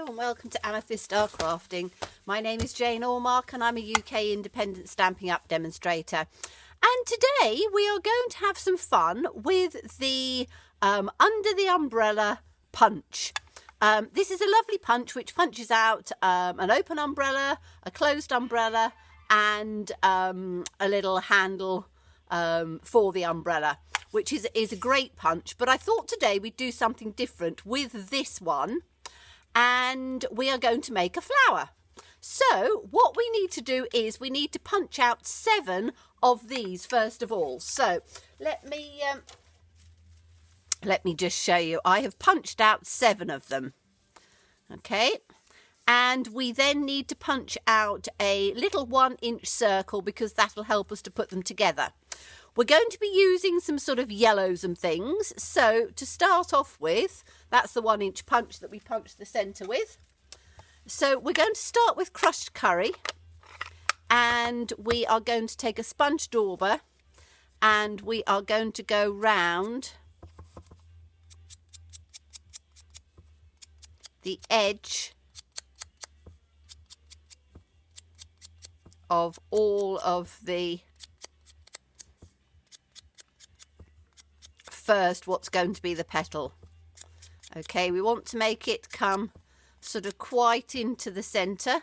and welcome to Amethyst Star Crafting. My name is Jane Allmark and I'm a UK independent Stampin' Up demonstrator. And today we are going to have some fun with the Under the Umbrella punch. This is a lovely punch which punches out an open umbrella, a closed umbrella and a little handle for the umbrella, which is a great punch. But I thought today we'd do something different with this one, and we are going to make a flower. So what we need to do is we need to punch out 7 of these first of all. So let me just show you. I have punched out 7 of them. Okay. And we then need to punch out a little 1-inch circle because that'll help us to put them together. We're going to be using some sort of yellows and things. So to start off with, that's the 1-inch punch that we punched the centre with. So we're going to start with crushed curry, and we are going to take a sponge dauber and we are going to go round the edge of all of the first what's going to be the petal. Okay, we want to make it come sort of quite into the center.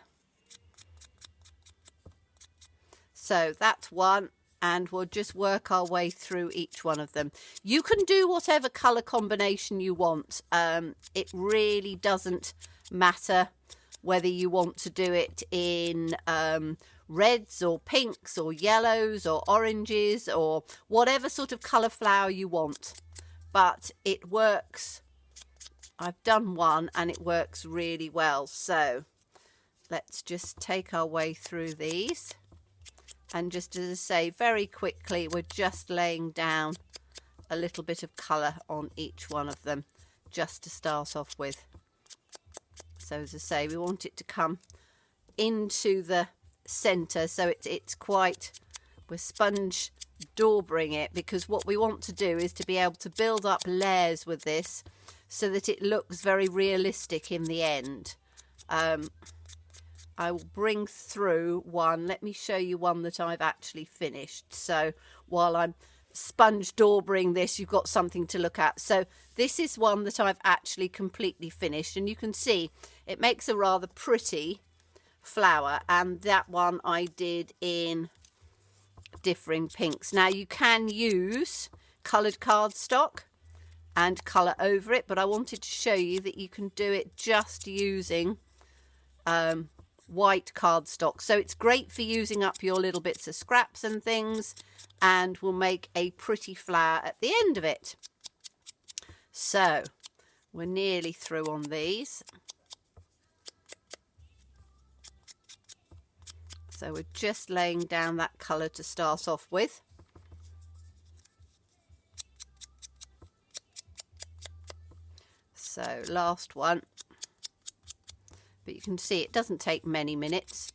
So that's one, and we'll just work our way through each one of them. You can do whatever color combination you want. It really doesn't matter whether you want to do it in reds or pinks or yellows or oranges or whatever sort of colour flower you want, but it works. I've done one and it works really well. So let's just take our way through these, and just as I say, very quickly we're just laying down a little bit of colour on each one of them just to start off with. So as I say, we want it to come into the centre, so it's quite, we're sponge daubering it, because what we want to do is to be able to build up layers with this so that it looks very realistic in the end. I will bring through one. Let me show you one that I've actually finished. So while I'm sponge daubering this, you've got something to look at. So this is one that I've actually completely finished, and you can see it makes a rather pretty flower, and that one I did in differing pinks. Now you can use coloured cardstock and colour over it, but I wanted to show you that you can do it just using white cardstock. So it's great for using up your little bits of scraps and things, and will make a pretty flower at the end of it. So we're nearly through on these. So we're just laying down that colour to start off with. So last one. But you can see it doesn't take many minutes.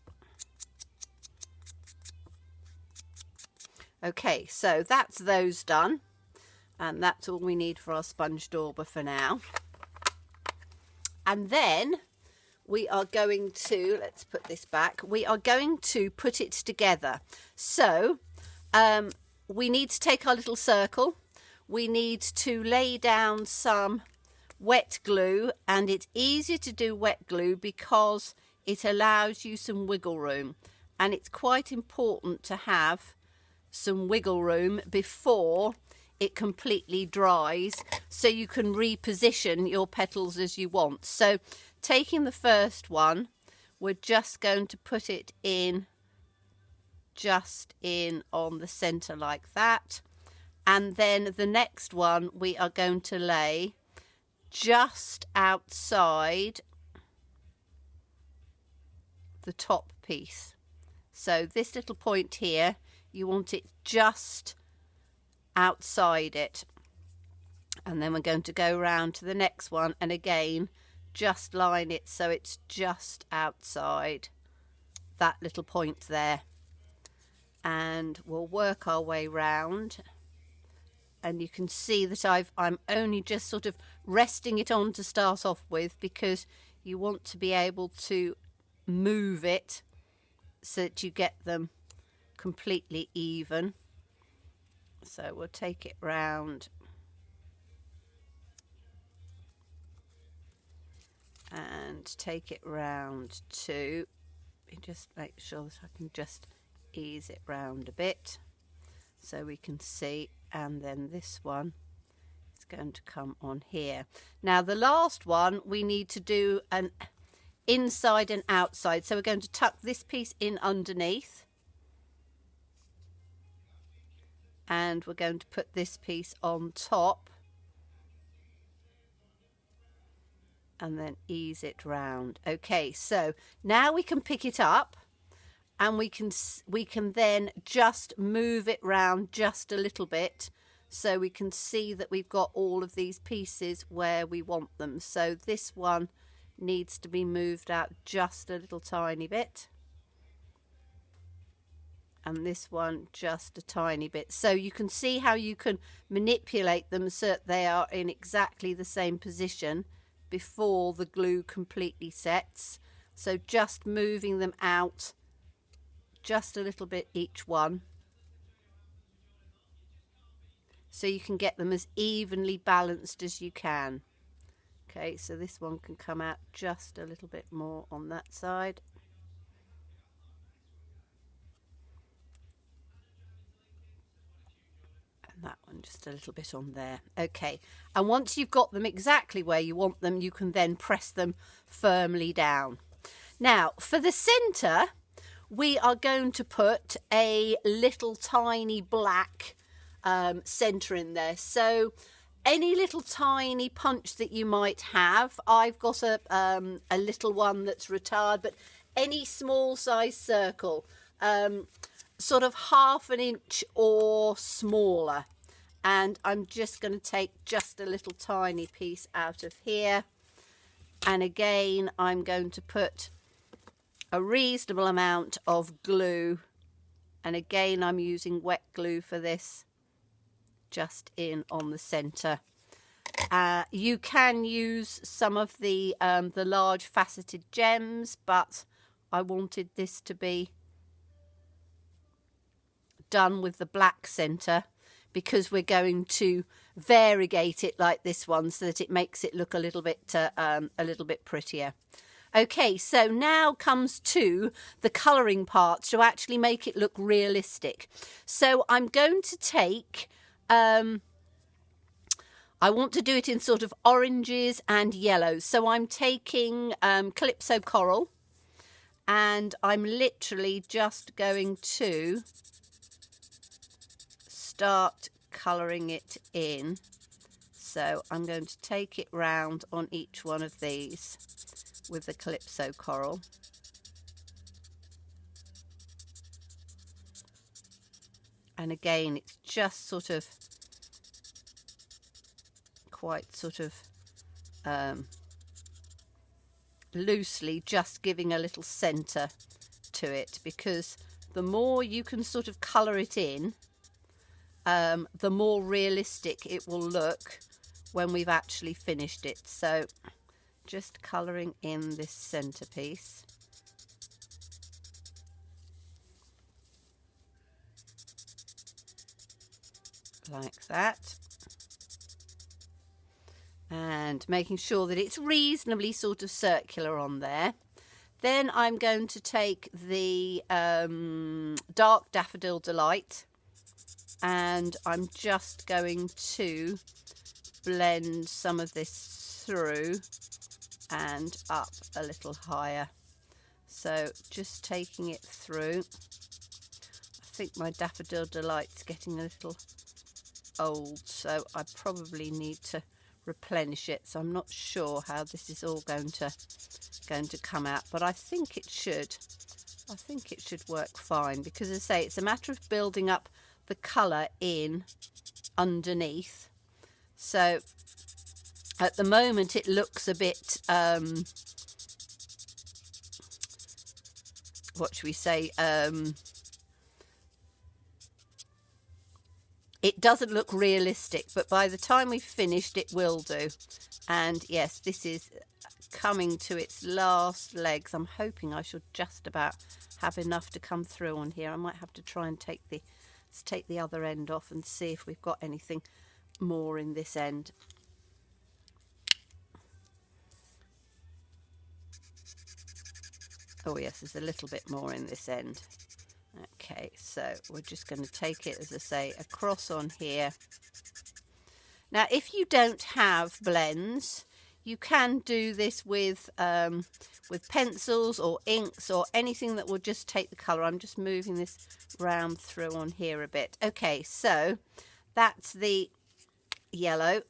Okay, so that's those done. And that's all we need for our sponge dauber for now. And then we are going to, let's put this back, we are going to put it together. So we need to take our little circle, we need to lay down some wet glue, and it's easier to do wet glue because it allows you some wiggle room, and it's quite important to have some wiggle room before it completely dries, so you can reposition your petals as you want. So taking the first one, we're just going to put it in, just in on the centre like that. And then the next one we are going to lay just outside the top piece. So this little point here, you want it just outside it. And then we're going to go round to the next one, and again just line it so it's just outside that little point there, and we'll work our way round. And you can see that I'm only just sort of resting it on to start off with, because you want to be able to move it so that you get them completely even. So we'll take it round and take it round too. Just make sure that I can just ease it round a bit so we can see. And then this one is going to come on here. Now the last one, we need to do an inside and outside, so we're going to tuck this piece in underneath, and we're going to put this piece on top and then ease it round. Okay, so now we can pick it up and we can then just move it round just a little bit so we can see that we've got all of these pieces where we want them. So this one needs to be moved out just a little tiny bit, and this one just a tiny bit. So you can see how you can manipulate them so that they are in exactly the same position before the glue completely sets. So just moving them out just a little bit each one, so you can get them as evenly balanced as you can. Okay, so this one can come out just a little bit more on that side. And that one just a little bit on there. Okay, and once you've got them exactly where you want them, you can then press them firmly down. Now, for the centre, we are going to put a little tiny black centre in there. So any little tiny punch that you might have, I've got a little one that's retired, but any small size circle, sort of 1/2 inch or smaller, and I'm just going to take just a little tiny piece out of here, and again I'm going to put a reasonable amount of glue, and again I'm using wet glue for this, just in on the center. You can use some of the large faceted gems, but I wanted this to be done with the black center because we're going to variegate it like this one so that it makes it look a little bit prettier. Okay, so now comes to the colouring part to actually make it look realistic. So I'm going to take, I want to do it in sort of oranges and yellows. So I'm taking Calypso Coral, and I'm literally just going to start colouring it in. So I'm going to take it round on each one of these with the Calypso Coral. And again, it's just sort of quite sort of loosely, just giving a little centre to it, because the more you can sort of colour it in, the more realistic it will look when we've actually finished it. So just colouring in this centerpiece. Like that. And making sure that it's reasonably sort of circular on there. Then I'm going to take the Dark Daffodil Delight, and I'm just going to blend some of this through and up a little higher. So just taking it through. I think my Daffodil Delight's getting a little old, so I probably need to replenish it. So I'm not sure how this is all going to come out, but I think it should. I think it should work fine, because as I say, it's a matter of building up the colour in underneath. So at the moment it looks a bit what should we say, it doesn't look realistic, but by the time we've finished it will do. And yes, this is coming to its last legs. I'm hoping I should just about have enough to come through on here. I might have to try and take the other end off and see if we've got anything more in this end. Oh yes, there's a little bit more in this end. Okay, so we're just going to take it, as I say, across on here. Now, if you don't have blends, you can do this with pencils or inks or anything that will just take the colour. I'm just moving this round through on here a bit. Okay, so that's the yellow.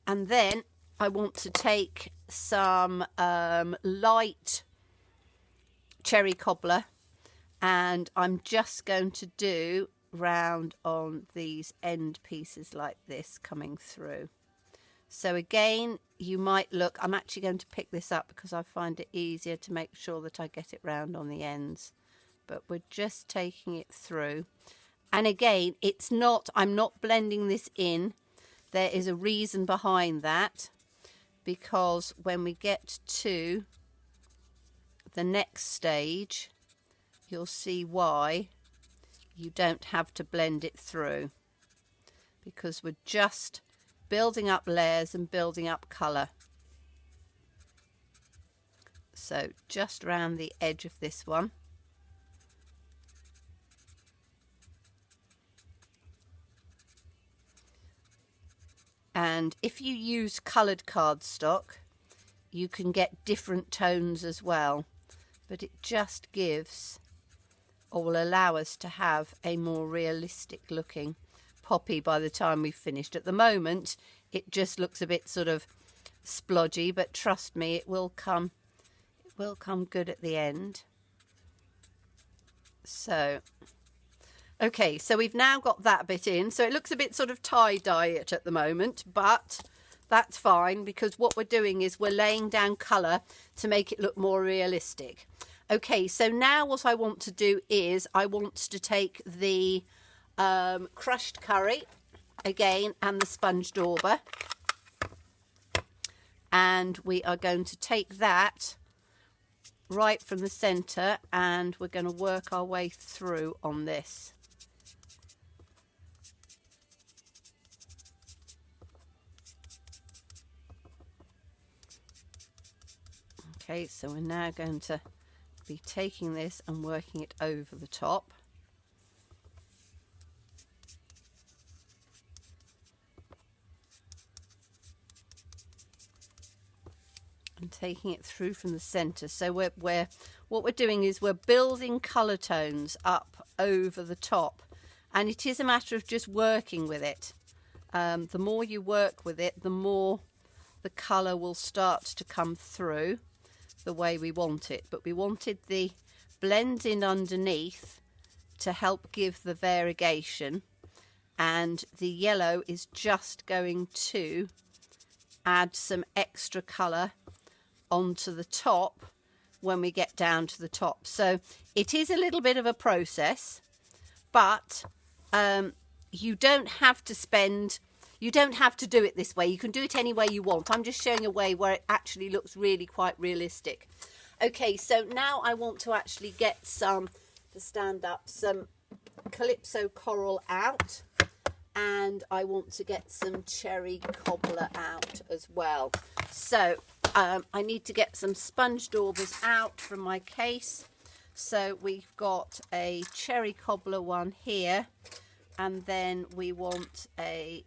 And then I want to take some light cherry cobbler, and I'm just going to do round on these end pieces like this coming through. So again, you might look, I'm actually going to pick this up because I find it easier to make sure that I get it round on the ends, but we're just taking it through. And again, it's not, I'm not blending this in. There is a reason behind that, because when we get to the next stage, you'll see why you don't have to blend it through, because we're just building up layers and building up colour. So just round the edge of this one. And if you use coloured cardstock, you can get different tones as well, but it just gives, or will allow us to have, a more realistic looking poppy by the time we've finished. At the moment, it just looks a bit sort of splodgy, but trust me, it will come good at the end. So, okay, so we've now got that bit in. So it looks a bit sort of tie-dye at the moment, but that's fine, because what we're doing is we're laying down colour to make it look more realistic. Okay, so now what I want to do is I want to take the crushed curry again and the sponge dauber, and we are going to take that right from the centre, and we're going to work our way through on this. Okay, so we're now going to be taking this and working it over the top. And taking it through from the centre. So what we're doing is we're building colour tones up over the top, and it is a matter of just working with it. The more you work with it, the more the colour will start to come through the way we want it. But we wanted the blends in underneath to help give the variegation, and the yellow is just going to add some extra colour onto the top when we get down to the top. So it is a little bit of a process, but you don't have to do it this way. You can do it any way you want. I'm just showing a way where it actually looks really quite realistic. Okay, so now I want to actually get some Calypso coral out, and I want to get some cherry cobbler out as well. So I need to get some sponge daubers out from my case. So we've got a cherry cobbler one here, and then we want a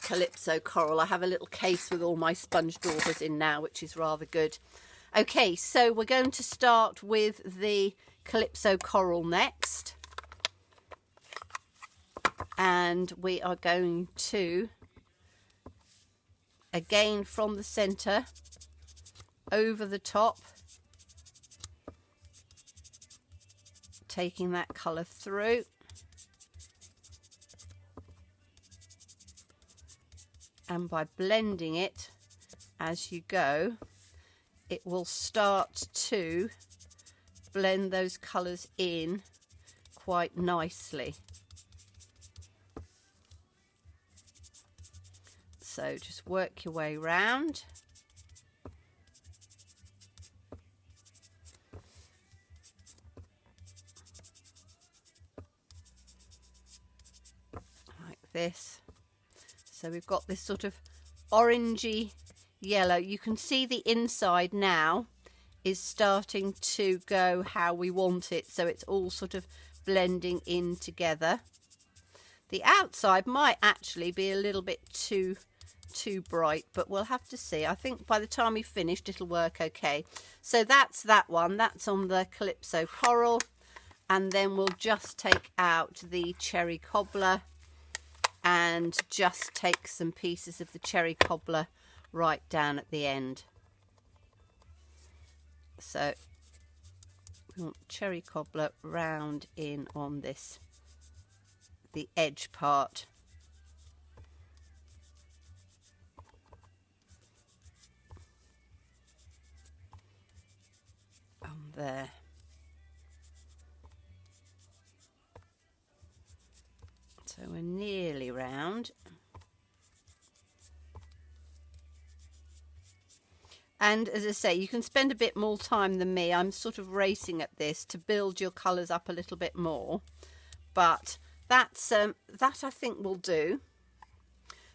Calypso coral. I have a little case with all my sponge daubers in now, which is rather good. Okay, so we're going to start with the Calypso coral next, and we are going to, again from the centre, over the top, taking that colour through. And by blending it as you go, it will start to blend those colours in quite nicely. So just work your way round. Like this. So we've got this sort of orangey yellow. You can see the inside now is starting to go how we want it. So it's all sort of blending in together. The outside might actually be a little bit too bright, but we'll have to see. I think by the time we've finished it'll work okay. So that's that one. That's on the Calypso Coral. And then we'll just take out the cherry cobbler and just take some pieces of the cherry cobbler right down at the end. So we want cherry cobbler round in on this, the edge part. On there. So we're nearly round. And as I say, you can spend a bit more time than me. I'm sort of racing at this to build your colours up a little bit more. But that's that I think will do.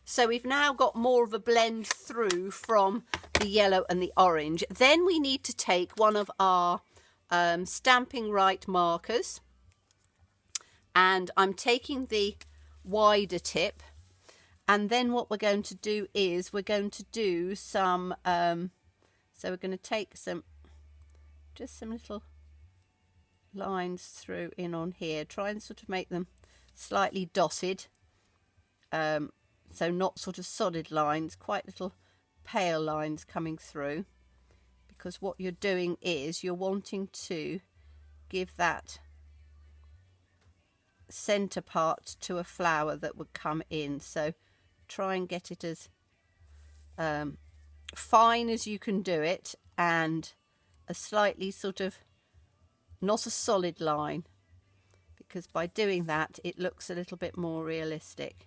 So we've now got more of a blend through from the yellow and the orange. Then we need to take one of our Stampin' Right markers. And I'm taking the wider tip. And then what we're going to do is we're going to do some... so we're going to take just some little lines through in on here. Try and sort of make them slightly dotted. So not sort of solid lines, quite little pale lines coming through. Because what you're doing is you're wanting to give that centre part to a flower that would come in. So try and get it as fine as you can do it, and a slightly sort of not a solid line, because by doing that it looks a little bit more realistic.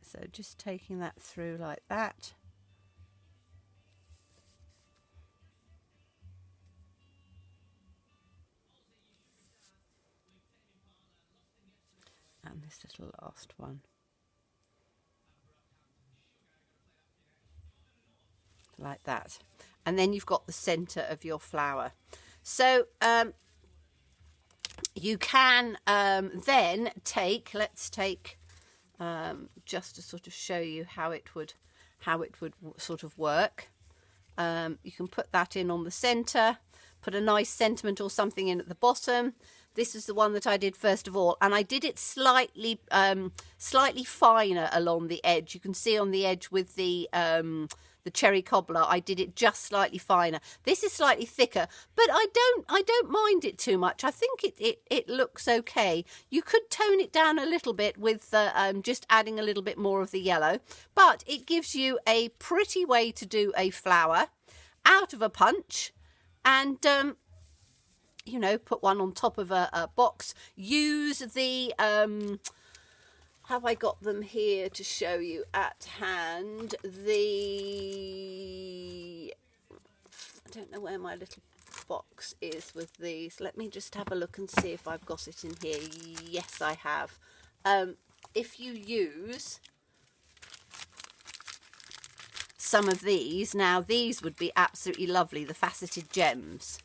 So just taking that through like that. And this little last one. Like that. And then you've got the centre of your flower. So you can then take, let's take, just to sort of show you how it would sort of work. You can put that in on the centre, put a nice sentiment or something in at the bottom. This is the one that I did first of all, and I did it slightly finer along the edge. You can see on the edge with the cherry cobbler, I did it just slightly finer. This is slightly thicker, but I don't mind it too much. I think it looks okay. You could tone it down a little bit with just adding a little bit more of the yellow, but it gives you a pretty way to do a flower out of a punch, and you know, put one on top of a box. Use the have I got them here to show you at hand? I don't know where my little box is with these. Let me just have a look and see if I've got it in here. Yes, I have. If you use some of these, now these would be absolutely lovely, the faceted gems.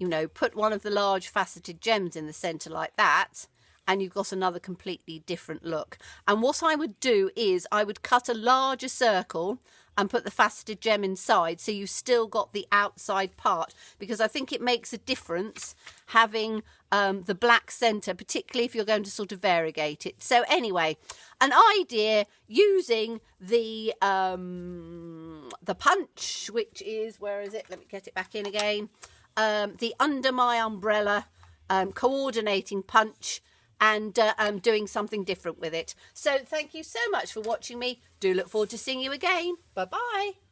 You know, put one of the large faceted gems in the centre like that, and you've got another completely different look. And what I would do is I would cut a larger circle and put the faceted gem inside, so you've still got the outside part, because I think it makes a difference having the black centre, particularly if you're going to sort of variegate it. So anyway, an idea using the punch, which is, where is it? Let me get it back in again. The Under My Umbrella coordinating punch, and doing something different with it. So thank you so much for watching me. Do look forward to seeing you again. Bye bye.